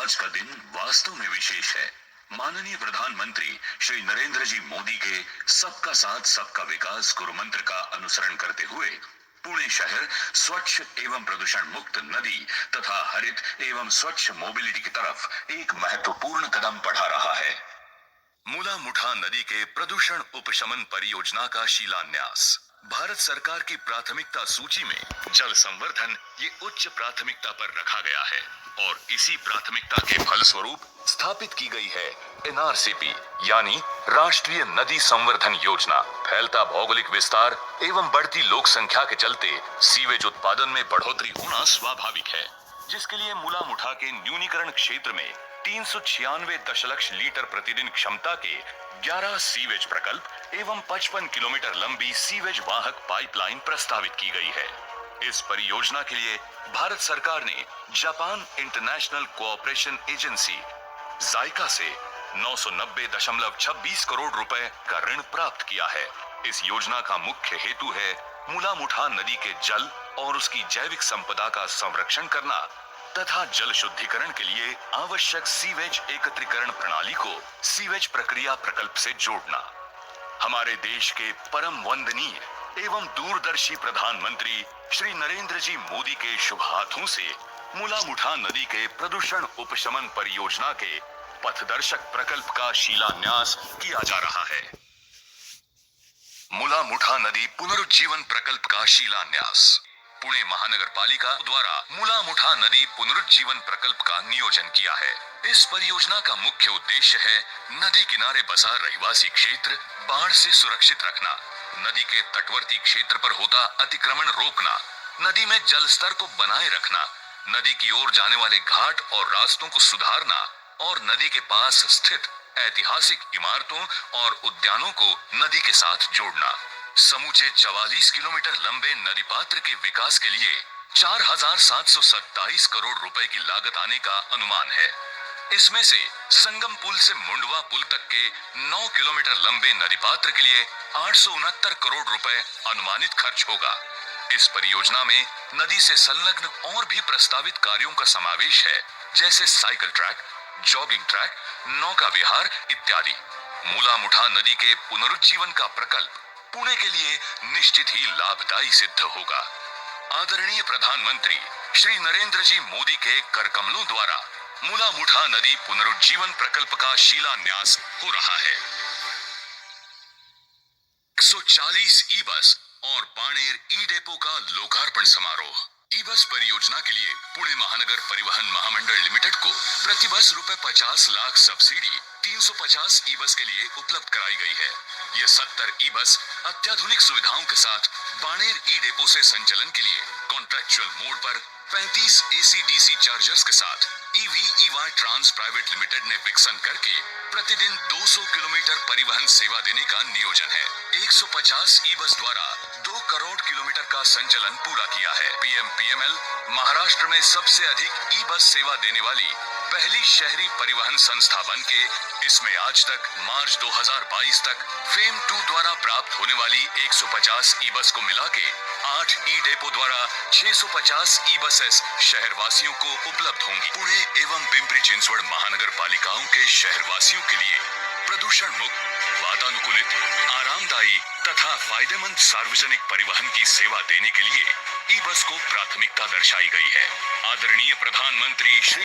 आज का दिन वास्तव में विशेष है। माननीय प्रधानमंत्री श्री नरेंद्र जी मोदी के सबका साथ सबका विकास गुरु मंत्र का अनुसरण करते हुए पुणे शहर स्वच्छ एवं प्रदूषण मुक्त नदी तथा हरित एवं स्वच्छ मोबिलिटी की तरफ एक महत्वपूर्ण कदम बढ़ा रहा है। मुला मुठा नदी के प्रदूषण उपशमन परियोजना का शिलान्यास। भारत सरकार की प्राथमिकता सूची में जल संवर्धन ये उच्च प्राथमिकता पर रखा गया है और इसी प्राथमिकता के फलस्वरूप स्थापित की गई है एनआरसीपी यानी राष्ट्रीय नदी संवर्धन योजना। फैलता भौगोलिक विस्तार एवं बढ़ती लोक संख्या के चलते सीवेज उत्पादन में बढ़ोतरी होना स्वाभाविक है, जिसके लिए मुला मुठा के न्यूनीकरण क्षेत्र में 396 दशलक्ष लीटर प्रतिदिन क्षमता के 11 सीवेज प्रकल्प एवं 55 किलोमीटर लंबी सीवेज वाहक पाइपलाइन प्रस्तावित की गई है। इस परियोजना के लिए भारत सरकार ने जापान इंटरनेशनल कोऑपरेशन एजेंसी जायका से 990.26 करोड़ रुपए का ऋण प्राप्त किया है। इस योजना का मुख्य हेतु है मुला मुठा नदी के जल और उसकी जैविक संपदा का संरक्षण करना तथा जल शुद्धिकरण के लिए आवश्यक सीवेज एकत्रीकरण प्रणाली को सीवेज प्रक्रिया प्रकल्प से जोड़ना। हमारे देश के परम वंदनीय एवं दूरदर्शी प्रधानमंत्री श्री नरेंद्र जी मोदी के शुभ हाथों से मुला मुठा नदी के प्रदूषण उपशमन परियोजना के पथदर्शक प्रकल्प का शिलान्यास किया जा रहा है। मुला मुठा नदी पुनरुज्जीवन प्रकल्प का शिलान्यास। पुणे महानगर पालिका द्वारा मुला मुठा नदी पुनरुज्जीवन प्रकल्प का नियोजन किया है। इस परियोजना का मुख्य उद्देश्य है नदी किनारे बसा रहवासी क्षेत्र बाढ़ से सुरक्षित रखना, नदी के तटवर्ती क्षेत्र पर होता अतिक्रमण रोकना, नदी में जल स्तर को बनाए रखना, नदी की ओर जाने वाले घाट और रास्तों को सुधारना और नदी के पास स्थित ऐतिहासिक इमारतों और उद्यानों को नदी के साथ जोड़ना। समूचे 44 किलोमीटर लंबे नदी पात्र के विकास के लिए 4,727 करोड़ रुपए की लागत आने का अनुमान है। इसमें से संगम पुल से मुंडवा पुल तक के 9 किलोमीटर लंबे नदी पात्र के लिए 869 करोड़ रुपए अनुमानित खर्च होगा। इस परियोजना में नदी से संलग्न और भी प्रस्तावित कार्यों का समावेश है, जैसे साइकिल ट्रैक, जॉगिंग ट्रैक, नौका विहार इत्यादि। मुला मुठा नदी के पुनरुज्जीवन का प्रकल्प पुणे के लिए निश्चित ही लाभदायी सिद्ध होगा। आदरणीय प्रधानमंत्री श्री नरेंद्र जी मोदी के करकमलों द्वारा मुला मुठा नदी पुनरुज्जीवन प्रकल्प का शिलान्यास हो रहा है। 140 ई बस और बाणेर ई डेपो का लोकार्पण समारोह। ई बस परियोजना के लिए पुणे महानगर परिवहन महामंडल लिमिटेड को प्रति बस ₹50 लाख सब्सिडी 350 ई बस के लिए उपलब्ध कराई गई है। ये 70 ई बस अत्याधुनिक सुविधाओं के साथ बाणेर ई डेपो से संचालन के लिए कॉन्ट्रैक्चुअल मोड पर 35 AC/DC चार्जर्स के साथ EVEY ट्रांस प्राइवेट लिमिटेड ने विकसन करके प्रतिदिन 200 किलोमीटर परिवहन सेवा देने का नियोजन है। 150 ई बस द्वारा 2 करोड़ किलोमीटर का संचालन पूरा किया है। PMPML महाराष्ट्र में सबसे अधिक ई बस सेवा देने वाली पहली शहरी परिवहन संस्था बन के इसमें आज तक मार्च 2022 तक फेम 2 द्वारा प्राप्त होने वाली 150 ई बस को मिला के 8 ई डेपो द्वारा 650 ई बसेस शहरवासियों को उपलब्ध होंगी। पुणे एवं पिंपरी चिंचवड़ महानगर पालिकाओं के शहरवासियों के लिए प्रदूषण मुक्त, वातानुकूलित, आरामदायी तथा फायदेमंद सार्वजनिक परिवहन की सेवा देने के लिए ई बस को प्राथमिकता दर्शाई गई है। आदरणीय प्रधानमंत्री श्री